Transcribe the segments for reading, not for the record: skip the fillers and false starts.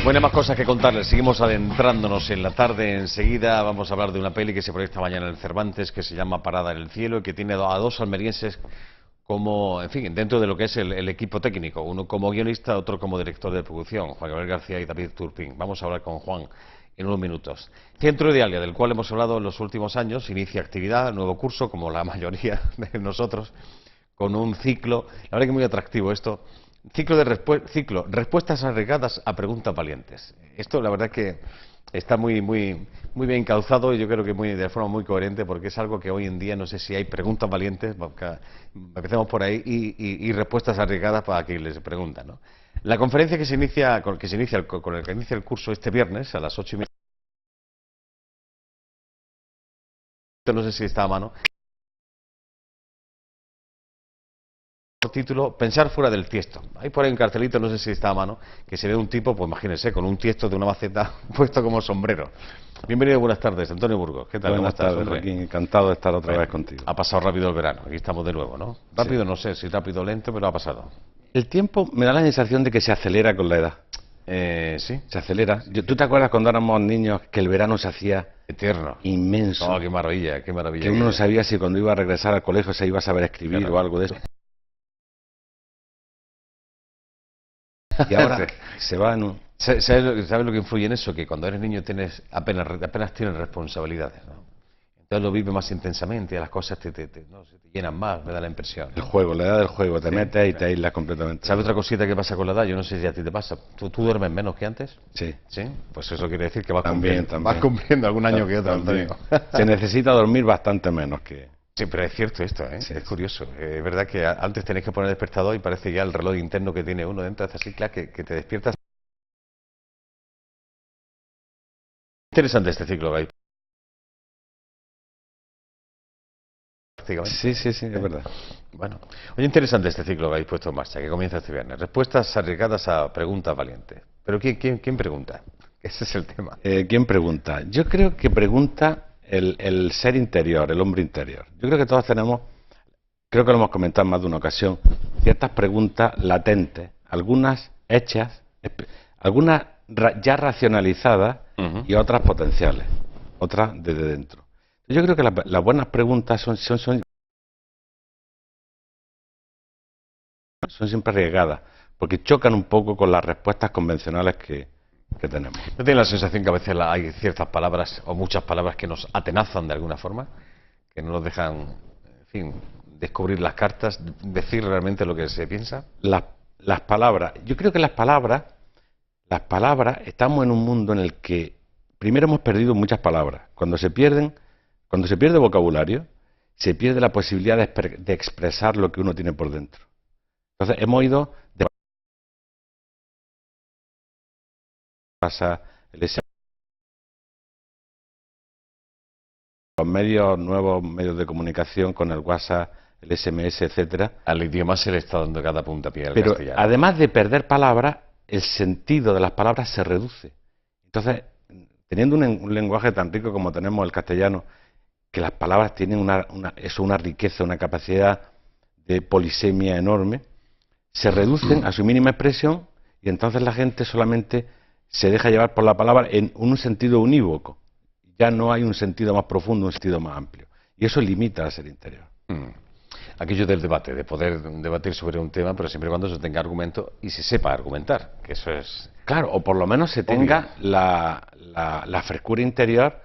Bueno, más cosas que contarles. Seguimos adentrándonos en la tarde. Enseguida vamos a hablar de una peli que se proyecta mañana en el Cervantes, que se llama Parada en el cielo, y que tiene a dos almerienses como, en fin, dentro de lo que es el equipo técnico. Uno como guionista, otro como director de producción, Juan Gabriel García y David Turpin. Vamos a hablar con Juan en unos minutos. Centro Idealia, del cual hemos hablado en los últimos años, inicia actividad, nuevo curso, como la mayoría de nosotros, con un ciclo, la verdad que muy atractivo esto, ciclo respuestas arriesgadas a preguntas valientes. Esto la verdad que está muy bien calzado y yo creo que de forma muy coherente, porque es algo que hoy en día no sé si hay preguntas valientes, empecemos por ahí, y respuestas arriesgadas para quien les pregunta, ¿no? La conferencia con el que inicia el curso este viernes a las 8:30, no sé si está a mano, por título Pensar fuera del tiesto. Hay por ahí un cartelito, no sé si está a mano, que se ve un tipo, pues imagínense, con un tiesto de una maceta puesto como sombrero. Bienvenido, buenas tardes, Antonio Burgos. ¿Qué tal? Buenas tardes, Joaquín. Encantado de estar otra vez contigo. Ha pasado rápido el verano, aquí estamos de nuevo, ¿no? Rápido, sí. No sé si rápido o lento, pero ha pasado. El tiempo me da la sensación de que se acelera con la edad. Sí. Se acelera. ¿Tú te acuerdas cuando éramos niños que el verano se hacía eterno? Inmenso. Oh, qué maravilla, qué maravilla. Que uno no sabía si cuando iba a regresar al colegio se iba a saber escribir, claro, o algo de eso. Y ahora se va en un... ¿Sabes lo que influye en eso? Que cuando eres niño apenas tienes responsabilidades, ¿no? Entonces lo vives más intensamente, y las cosas se te llenan más, me da la impresión, ¿no? El juego, la edad del juego, te metes y te aíslas completamente. ¿Sabes otra cosita que pasa con la edad? Yo no sé si a ti te pasa. ¿Tú duermes menos que antes? Sí. ¿Sí? Pues eso quiere decir que vas también. cumpliendo algún año que otro, Antonio. Se necesita dormir bastante menos que... Sí, pero es cierto esto, ¿eh? Sí, es curioso. Es verdad que antes tenéis que poner despertador y parece ya el reloj interno que tiene uno dentro de esa cicla que te despiertas. Interesante este ciclo, Gay. Sí, es verdad. Bueno, oye, interesante este ciclo que habéis puesto en marcha, que comienza este viernes. Respuestas arriesgadas a preguntas valientes. Pero ¿quién pregunta? Ese es el tema. ¿Quién pregunta? Yo creo que pregunta el ser interior, el hombre interior. Yo creo que todos tenemos, creo que lo hemos comentado en más de una ocasión, ciertas preguntas latentes, algunas hechas, algunas ya racionalizadas, y otras potenciales, otras desde dentro. Yo creo que las buenas preguntas son siempre arriesgadas, porque chocan un poco con las respuestas convencionales que tenemos. ¿No tiene la sensación que a veces hay ciertas palabras o muchas palabras que nos atenazan de alguna forma? Que no nos dejan, en fin, descubrir las cartas, decir realmente lo que se piensa. Las palabras, yo creo que las palabras, estamos en un mundo en el que primero hemos perdido muchas palabras. Cuando se pierde vocabulario, se pierde la posibilidad de expresar lo que uno tiene por dentro. Entonces hemos ido de los nuevos medios de comunicación, con el WhatsApp, el SMS, etcétera. Al idioma se le está dando cada puntapié al pero castellano. Además de perder palabras, el sentido de las palabras se reduce. Entonces, teniendo un lenguaje tan rico como tenemos el castellano, que las palabras tienen una riqueza, una capacidad de polisemia enorme, se reducen a su mínima expresión, y entonces la gente solamente se deja llevar por la palabra en un sentido unívoco. Ya no hay un sentido más profundo, un sentido más amplio. Y eso limita al ser interior. Aquello del debate, de poder debatir sobre un tema, pero siempre y cuando se tenga argumento y se sepa argumentar, que eso es... Claro, o por lo menos se tenga la frescura interior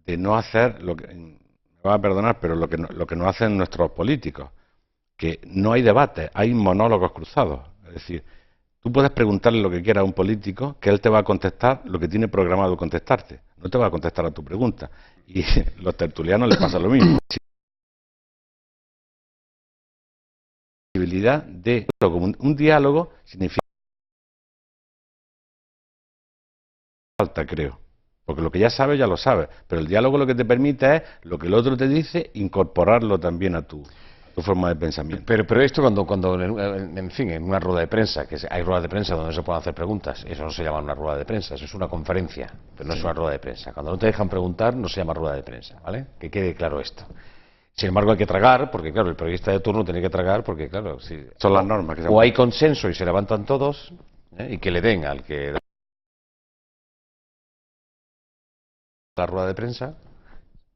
de no hacer lo que... Me va a perdonar, pero lo que no hacen nuestros políticos, que no hay debate, hay monólogos cruzados. Es decir, tú puedes preguntarle lo que quieras a un político, que él te va a contestar lo que tiene programado contestarte, no te va a contestar a tu pregunta. Y a los tertulianos les pasa lo mismo. La posibilidad de un diálogo significa falta, creo. Porque lo que ya sabes, ya lo sabes. Pero el diálogo lo que te permite es lo que el otro te dice, incorporarlo también a tu forma de pensamiento. Pero esto cuando en fin, en una rueda de prensa, que hay ruedas de prensa donde se pueden hacer preguntas, eso no se llama una rueda de prensa, eso es una conferencia, pero no es una rueda de prensa. Cuando no te dejan preguntar, no se llama rueda de prensa, ¿vale? Que quede claro esto. Sin embargo, hay que tragar, porque claro, el periodista de turno tiene que tragar, porque claro, si son las normas. O hay consenso y se levantan todos, y que le den al que... la rueda de prensa,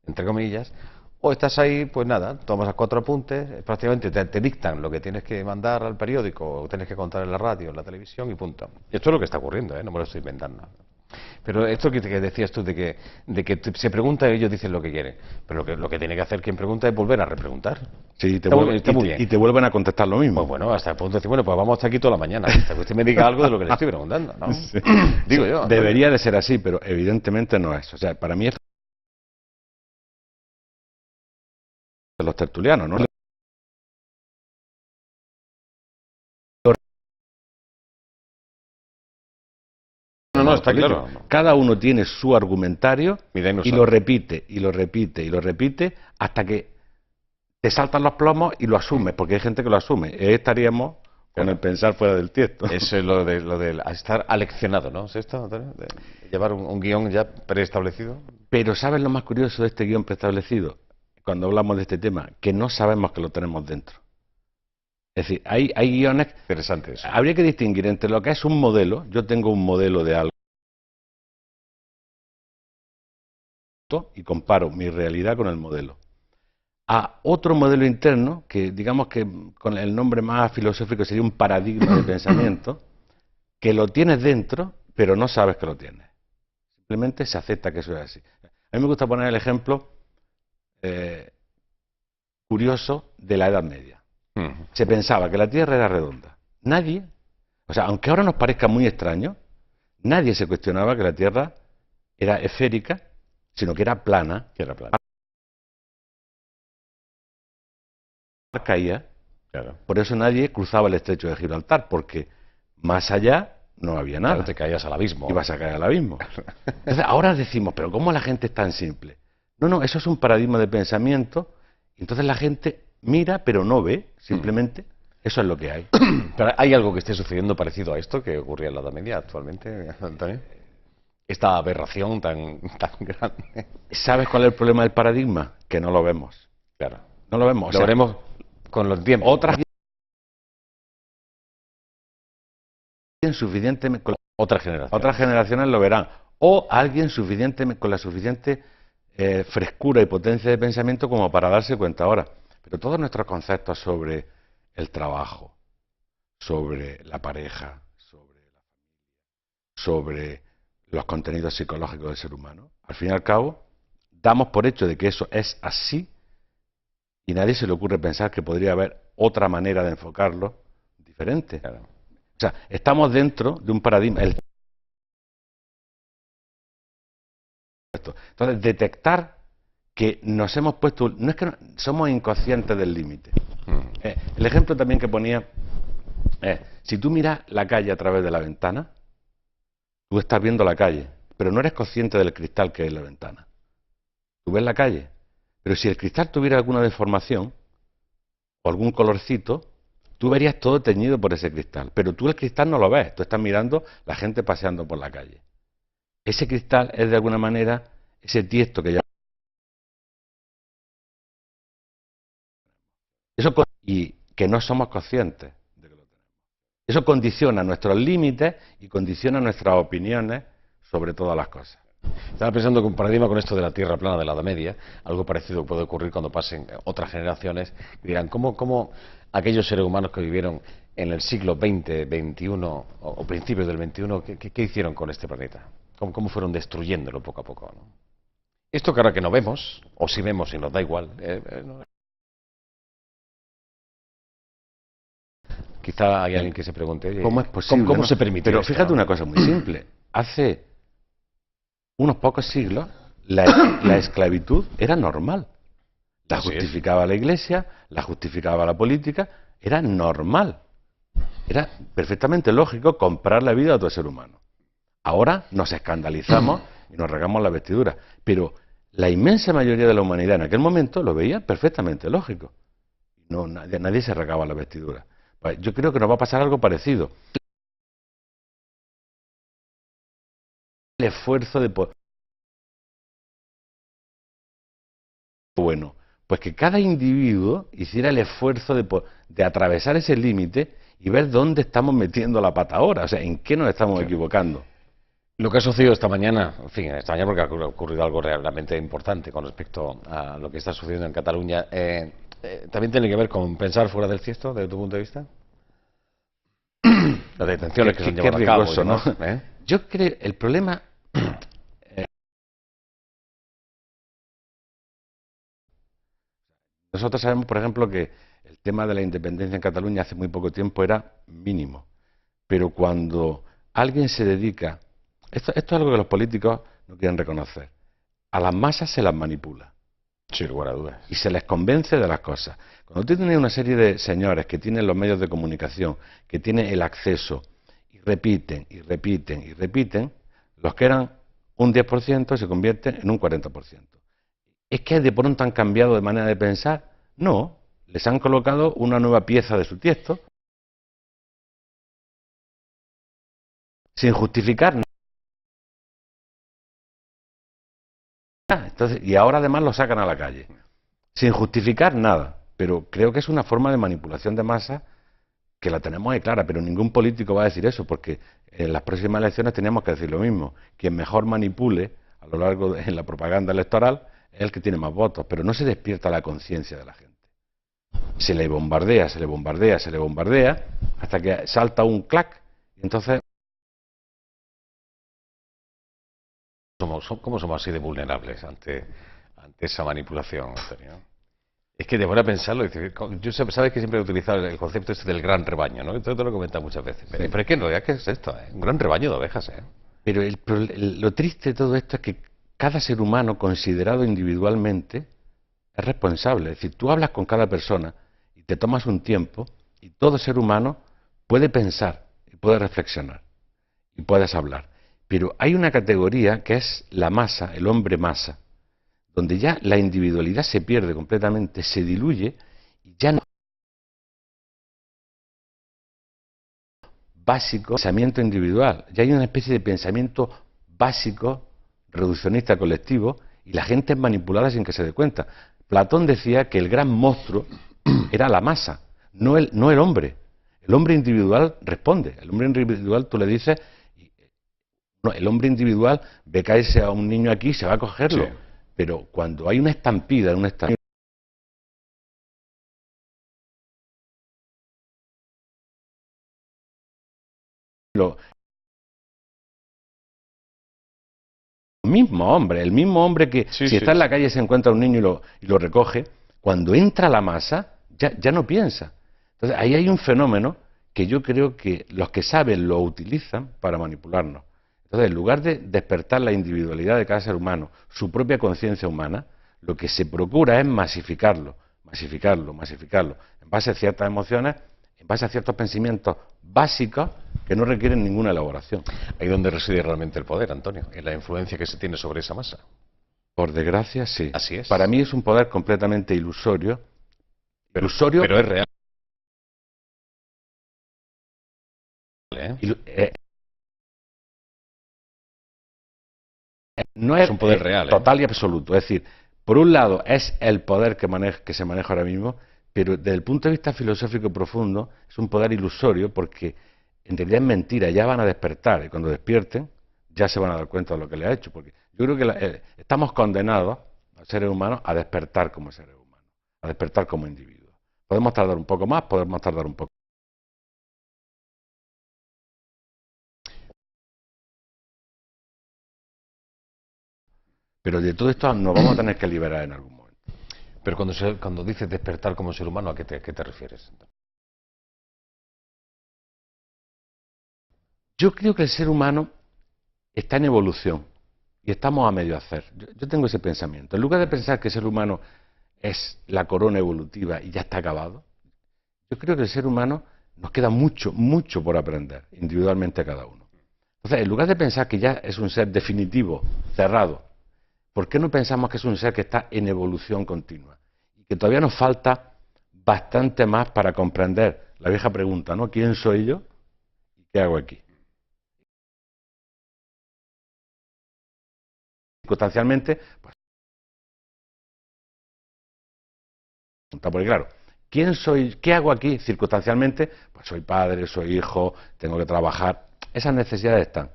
entre comillas, o estás ahí, pues nada, tomas 4 apuntes, prácticamente te dictan lo que tienes que mandar al periódico, o tienes que contar en la radio, en la televisión y punto. Esto es lo que está ocurriendo, no me lo estoy inventando. Pero esto que decías tú de que se pregunta y ellos dicen lo que quieren, pero lo que tiene que hacer quien pregunta es volver a repreguntar. Sí, Está muy bien. Y te vuelven a contestar lo mismo. Pues bueno, hasta el punto de decir, bueno, pues vamos hasta aquí toda la mañana, hasta que usted me diga algo de lo que le estoy preguntando, ¿no? Sí. Digo Sí, yo. debería de ser así, pero evidentemente no es. O sea, para mí es de los tertulianos, ¿no? No, está claro. Cada uno tiene su argumentario y lo repite, y lo repite, y lo repite, hasta que te saltan los plomos y lo asumes, porque hay gente que lo asume. Estaríamos con el pensar fuera del tiesto. Eso es lo de estar aleccionado, ¿no? ¿Es esto, Antonio? De llevar un guión ya preestablecido. Pero ¿sabes lo más curioso de este guión preestablecido? Cuando hablamos de este tema, que no sabemos que lo tenemos dentro. Es decir, hay guiones... Interesantes. Habría que distinguir entre lo que es un modelo. Yo tengo un modelo de algo y comparo mi realidad con el modelo. A otro modelo interno, que digamos que con el nombre más filosófico sería un paradigma de pensamiento, que lo tienes dentro, pero no sabes que lo tienes. Simplemente se acepta que eso es así. A mí me gusta poner el ejemplo curioso de la Edad Media. Se pensaba que la Tierra era redonda. Nadie, o sea, aunque ahora nos parezca muy extraño, nadie se cuestionaba que la Tierra era esférica, sino que era plana. Caía. Claro. Por eso nadie cruzaba el estrecho de Gibraltar, porque más allá no había nada. Claro, te caías al abismo. Ibas a caer al abismo. Entonces, ahora decimos, pero ¿cómo la gente es tan simple? No, eso es un paradigma de pensamiento. Y entonces la gente mira, pero no ve, simplemente eso es lo que hay. Pero ¿hay algo que esté sucediendo parecido a esto que ocurría en la Edad Media actualmente, Antonio? Esta aberración tan grande. ¿Sabes cuál es el problema del paradigma? Que no lo vemos. Claro. No lo vemos. Lo veremos con los tiempos. Otras generaciones lo verán. O alguien suficientemente, con la suficiente frescura y potencia de pensamiento como para darse cuenta ahora. Pero todos nuestros conceptos sobre el trabajo, sobre la pareja, sobre los contenidos psicológicos del ser humano, al fin y al cabo, damos por hecho de que eso es así y nadie se le ocurre pensar que podría haber otra manera de enfocarlo diferente. Claro. O sea, estamos dentro de un paradigma. Entonces, detectar que nos hemos puesto... No es que somos inconscientes del límite. El ejemplo también que ponía es, si tú miras la calle a través de la ventana, tú estás viendo la calle, pero no eres consciente del cristal que es la ventana. Tú ves la calle, pero si el cristal tuviera alguna deformación o algún colorcito, tú verías todo teñido por ese cristal, pero tú el cristal no lo ves, tú estás mirando la gente paseando por la calle. Ese cristal es de alguna manera ese tiesto que ya... Y que no somos conscientes de que lo tenemos. Eso condiciona nuestros límites y condiciona nuestras opiniones sobre todas las cosas. Estaba pensando que un paradigma con esto de la Tierra plana de la Edad Media, algo parecido puede ocurrir cuando pasen otras generaciones, y dirán, ¿cómo aquellos seres humanos que vivieron en el siglo XX, XXI o principios del XXI, ¿qué hicieron con este planeta? ¿Cómo fueron destruyéndolo poco a poco, ¿no? Esto que ahora que no vemos, o si vemos y nos da igual, quizá hay alguien que se pregunte, ¿cómo es posible? ¿Cómo se permite? Pero fíjate una cosa muy simple. Hace unos pocos siglos la esclavitud era normal. La justificaba la Iglesia, la justificaba la política, era normal. Era perfectamente lógico comprar la vida de otro ser humano. Ahora nos escandalizamos y nos regamos la vestidura. Pero la inmensa mayoría de la humanidad en aquel momento lo veía perfectamente lógico. Nadie se regaba la vestidura. Pues yo creo que nos va a pasar algo parecido. El esfuerzo de... Bueno, pues que cada individuo hiciera el esfuerzo de atravesar ese límite y ver dónde estamos metiendo la pata ahora, o sea, en qué nos estamos equivocando. Lo que ha sucedido esta mañana, en fin, esta mañana porque ha ocurrido algo realmente importante con respecto a lo que está sucediendo en Cataluña, ¿también tiene que ver con pensar fuera del cesto, desde tu punto de vista? Las detenciones que se han Qué llevado a cabo y riesgoso, ¿no? demás, ¿eh? Yo creo, el problema... Nosotros sabemos, por ejemplo, que el tema de la independencia en Cataluña hace muy poco tiempo era mínimo. Pero cuando alguien se dedica... Esto es algo que los políticos no quieren reconocer. A las masas se las manipula. Sin lugar a dudas. Y se les convence de las cosas. Cuando tú tienes una serie de señores que tienen los medios de comunicación, que tienen el acceso, y repiten, y repiten, y repiten, los que eran un 10% se convierten en un 40%. ¿Es que de pronto han cambiado de manera de pensar? No, les han colocado una nueva pieza de su tiesto sin justificar nada. Entonces, y ahora además lo sacan a la calle, sin justificar nada. Pero creo que es una forma de manipulación de masa que la tenemos ahí clara, pero ningún político va a decir eso, porque en las próximas elecciones tenemos que decir lo mismo. Quien mejor manipule a lo largo de la propaganda electoral es el que tiene más votos, pero no se despierta la conciencia de la gente. Se le bombardea, se le bombardea, se le bombardea, hasta que salta un clac, y entonces... ¿Cómo somos así de vulnerables ante esa manipulación, Antonio? Es que de buena pensarlo, yo sabes que siempre he utilizado el concepto este del gran rebaño, ¿no? Esto te lo he comentado muchas veces. Pero es que en realidad, ¿qué es esto? Un gran rebaño de ovejas, ¿eh? Pero lo triste de todo esto es que cada ser humano, considerado individualmente, es responsable. Es decir, tú hablas con cada persona y te tomas un tiempo y todo ser humano puede pensar y puede reflexionar y puedes hablar. Pero hay una categoría que es la masa, el hombre masa, donde ya la individualidad se pierde completamente, se diluye y ya no básico pensamiento individual, ya hay una especie de pensamiento básico, reduccionista colectivo, y la gente es manipulada sin que se dé cuenta. Platón decía que el gran monstruo era la masa, no el hombre. El hombre individual responde, el hombre individual tú le dices, no, el hombre individual ve caerse a un niño aquí y se va a cogerlo, sí. Pero cuando hay una estampida, el mismo hombre que si está en la calle se encuentra un niño y lo recoge, cuando entra la masa ya no piensa. Entonces ahí hay un fenómeno que yo creo que los que saben lo utilizan para manipularnos. Entonces, en lugar de despertar la individualidad de cada ser humano, su propia conciencia humana, lo que se procura es masificarlo, en base a ciertas emociones, en base a ciertos pensamientos básicos que no requieren ninguna elaboración. Ahí es donde reside realmente el poder, Antonio, en la influencia que se tiene sobre esa masa. Por desgracia, sí. Así es. Para mí es un poder completamente ilusorio. Pero es real. No es un poder real, total y absoluto. Es decir, por un lado es el poder que se maneja ahora mismo, pero desde el punto de vista filosófico profundo es un poder ilusorio porque en realidad es mentira, ya van a despertar y cuando despierten ya se van a dar cuenta de lo que le ha hecho. Porque yo creo que estamos condenados, los seres humanos, a despertar como seres humanos, a despertar como individuos. Podemos tardar un poco más, podemos tardar un poco. Pero de todo esto nos vamos a tener que liberar en algún momento. Pero cuando dices despertar como ser humano, ¿a qué te refieres? Yo creo que el ser humano está en evolución y estamos a medio hacer. Yo tengo ese pensamiento. En lugar de pensar que el ser humano es la corona evolutiva y ya está acabado, yo creo que el ser humano nos queda mucho, mucho por aprender, individualmente a cada uno. Entonces, en lugar de pensar que ya es un ser definitivo, cerrado, ¿por qué no pensamos que es un ser que está en evolución continua? Y que todavía nos falta bastante más para comprender la vieja pregunta, ¿no? ¿Quién soy yo y qué hago aquí? Circunstancialmente, pues, porque claro, ¿quién soy? ¿Qué hago aquí? Circunstancialmente, pues soy padre, soy hijo, tengo que trabajar. Esas necesidades están.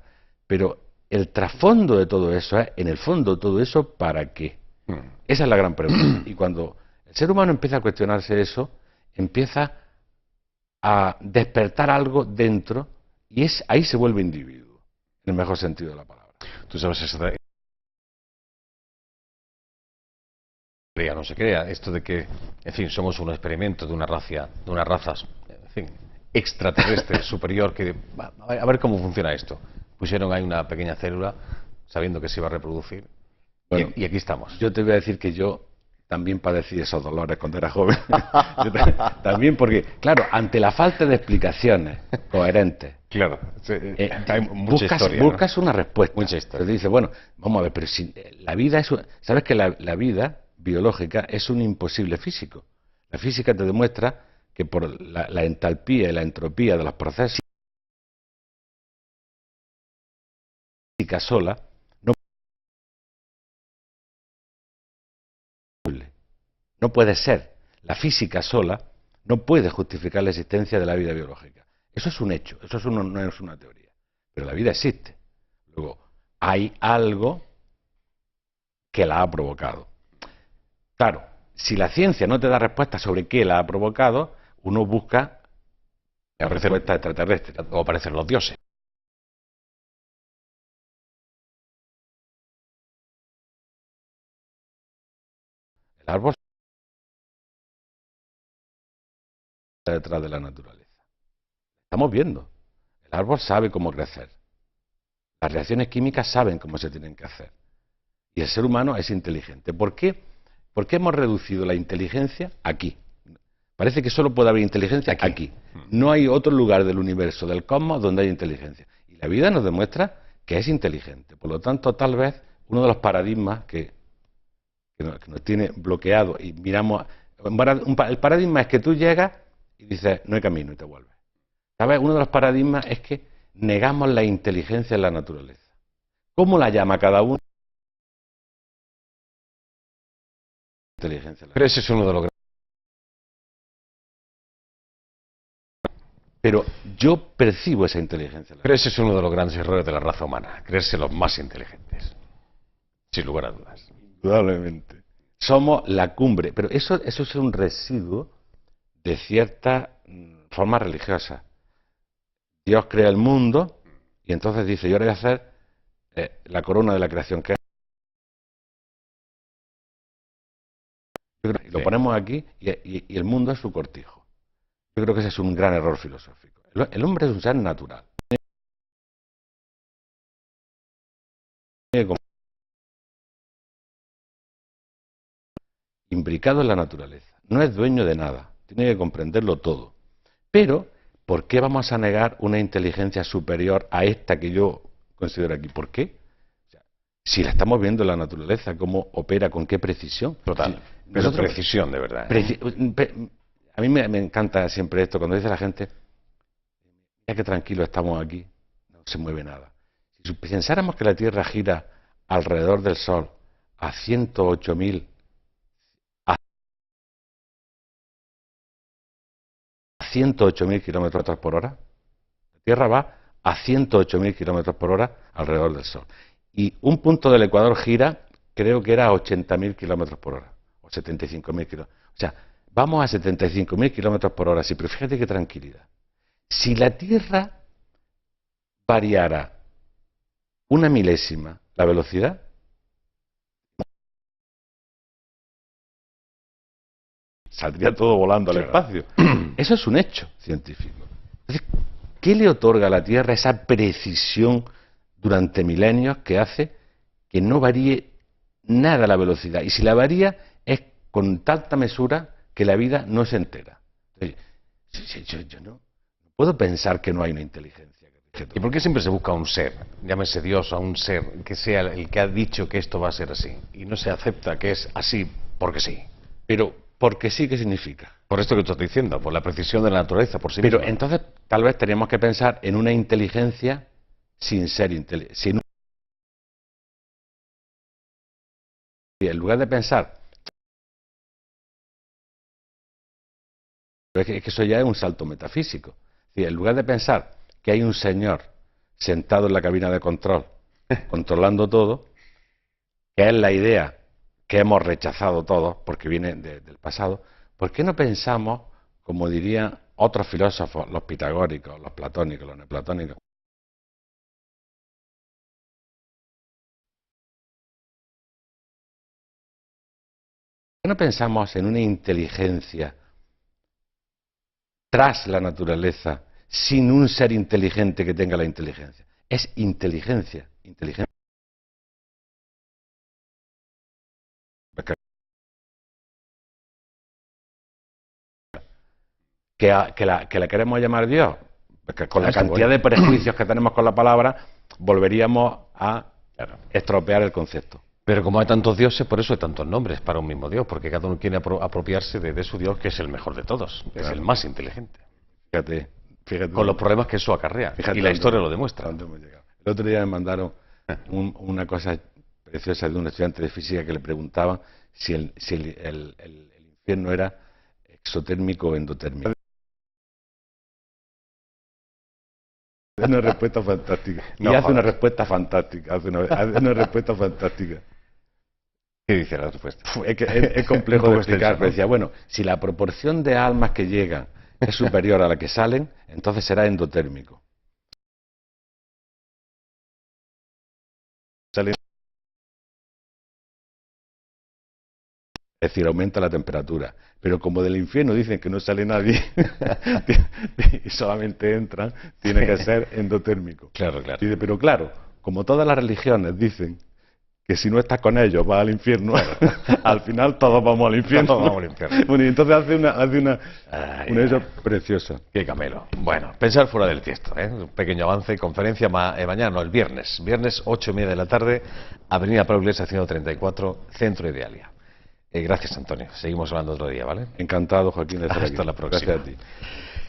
Pero el trasfondo de todo eso es, en el fondo, todo eso, ¿para qué? Esa es la gran pregunta. Y cuando el ser humano empieza a cuestionarse eso, empieza a despertar algo dentro y ahí se vuelve individuo, en el mejor sentido de la palabra. Tú sabes no se crea esto de que, en fin, somos un experimento de una raza, en fin, extraterrestre superior, que a ver cómo funciona esto. Pusieron ahí una pequeña célula sabiendo que se iba a reproducir. Bueno, y aquí estamos. Yo te voy a decir que yo también padecí esos dolores cuando era joven. También porque, claro, ante la falta de explicaciones coherentes, claro, hay mucha historia, buscas una respuesta. Mucha historia. Te dices, bueno, vamos a ver, pero si la vida es... ¿Sabes que la vida biológica es un imposible físico? La física te demuestra que por la entalpía y la entropía de los procesos, la física sola no puede ser. La física sola no puede justificar la existencia de la vida biológica. Eso es un hecho, eso no es una teoría. Pero la vida existe. Luego, hay algo que la ha provocado. Claro, si la ciencia no te da respuesta sobre qué la ha provocado, uno busca la respuesta extraterrestre. O aparecen los dioses. El árbol está detrás de la naturaleza. Estamos viendo. El árbol sabe cómo crecer. Las reacciones químicas saben cómo se tienen que hacer. Y el ser humano es inteligente. ¿Por qué? ¿Por qué hemos reducido la inteligencia aquí? Parece que solo puede haber inteligencia aquí. No hay otro lugar del universo, del cosmos, donde hay inteligencia. Y la vida nos demuestra que es inteligente. Por lo tanto, tal vez uno de los paradigmas que nos tiene bloqueado y miramos... El paradigma es que tú llegas y dices, no hay camino, y te vuelves. ¿Sabes? Uno de los paradigmas es que negamos la inteligencia en la naturaleza. ¿Cómo la llama cada uno? Inteligencia. Pero ese es uno de los... Pero yo percibo esa inteligencia. Pero ese es uno de los grandes errores de la raza humana, creerse los más inteligentes. Sin lugar a dudas. Indudablemente. Somos la cumbre. Pero eso es un residuo de cierta forma religiosa. Dios crea el mundo y entonces dice, yo ahora voy a hacer la corona de la creación, que es... Y lo ponemos aquí y el mundo es su cortijo. Yo creo que ese es un gran error filosófico. El hombre es un ser natural. Imbricado en la naturaleza. No es dueño de nada. Tiene que comprenderlo todo. Pero, ¿por qué vamos a negar una inteligencia superior a esta que yo considero aquí? ¿Por qué? O sea, si la estamos viendo en la naturaleza, cómo opera, con qué precisión. Total. Pero precisión, de verdad. A mí me encanta siempre esto, cuando dice la gente, mira qué tranquilo estamos aquí, no se mueve nada. Si pensáramos que la Tierra gira alrededor del Sol a 108.000 kilómetros por hora, la Tierra va a 108.000 kilómetros por hora alrededor del Sol. Y un punto del Ecuador gira, creo que era a 80.000 kilómetros por hora, o 75.000 kilómetros. O sea, vamos a 75.000 kilómetros por hora, sí, pero fíjate qué tranquilidad. Si la Tierra variara una milésima la velocidad, saldría todo volando al espacio. Eso es un hecho científico. Entonces, ¿qué le otorga a la Tierra esa precisión durante milenios que hace que no varíe nada la velocidad? Y si la varía es con tanta mesura que la vida no se entera. Entonces, yo no puedo pensar que no hay una inteligencia. ¿Y por qué siempre se busca un ser, llámese Dios, a un ser que sea el que ha dicho que esto va a ser así? Y no se acepta que es así porque sí. Pero, ¿porque sí qué significa? Por esto que tú estás diciendo, por la precisión de la naturaleza, por sí Pero misma. entonces, tal vez teníamos que pensar en una inteligencia sin ser inteligente. En lugar de pensar... Es que eso ya es un salto metafísico. En lugar de pensar que hay un señor sentado en la cabina de control controlando todo, que es la idea que hemos rechazado todos porque viene del pasado. ¿Por qué no pensamos, como dirían otros filósofos, los pitagóricos, los platónicos, los neoplatónicos? ¿Por qué no pensamos en una inteligencia tras la naturaleza, sin un ser inteligente que tenga la inteligencia? Es inteligencia, inteligencia. Que la queremos llamar Dios, porque con la cantidad de prejuicios que tenemos con la palabra, volveríamos a estropear el concepto. Pero como hay tantos dioses, por eso hay tantos nombres para un mismo Dios, porque cada uno quiere apropiarse de su Dios, que es el mejor de todos, es el más inteligente. Fíjate. Con los problemas que eso acarrea, y la historia lo demuestra. El otro día me mandaron una cosa preciosa de un estudiante de física que le preguntaba si el infierno era exotérmico o endotérmico. Es una respuesta fantástica. Y hace una respuesta fantástica. Hace una respuesta fantástica. ¿Qué dice la respuesta? Es complejo de explicar, pero decía, bueno, si la proporción de almas que llegan es superior a la que salen, entonces será endotérmico. Es decir, aumenta la temperatura. Pero como del infierno dicen que no sale nadie y solamente entran, tiene que ser endotérmico. Claro, claro. Dice, pero claro, como todas las religiones dicen que si no estás con ellos vas al infierno, al final todos vamos al infierno. Todos vamos al infierno. Bueno, y entonces hace una eso preciosa. Qué camelo. Bueno, pensar fuera del tiesto, ¿eh? Un pequeño avance, conferencia mañana, no, el viernes. Viernes, 8:30 de la tarde, Avenida Pablo Iglesias 134, Centro Idealia. Gracias, Antonio. Seguimos hablando otro día, ¿vale? Encantado, Joaquín, de estar aquí. Hasta la próxima. Gracias a ti.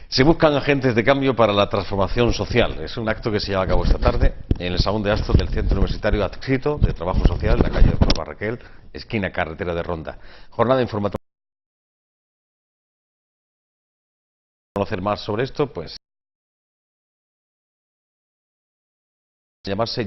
Se buscan agentes de cambio para la transformación social. Es un acto que se lleva a cabo esta tarde en el Salón de Actos del Centro Universitario Adscrito de Trabajo Social, en la calle Doctor Barraquel, esquina Carretera de Ronda. Jornada informativa. Para conocer más sobre esto, pues llamarse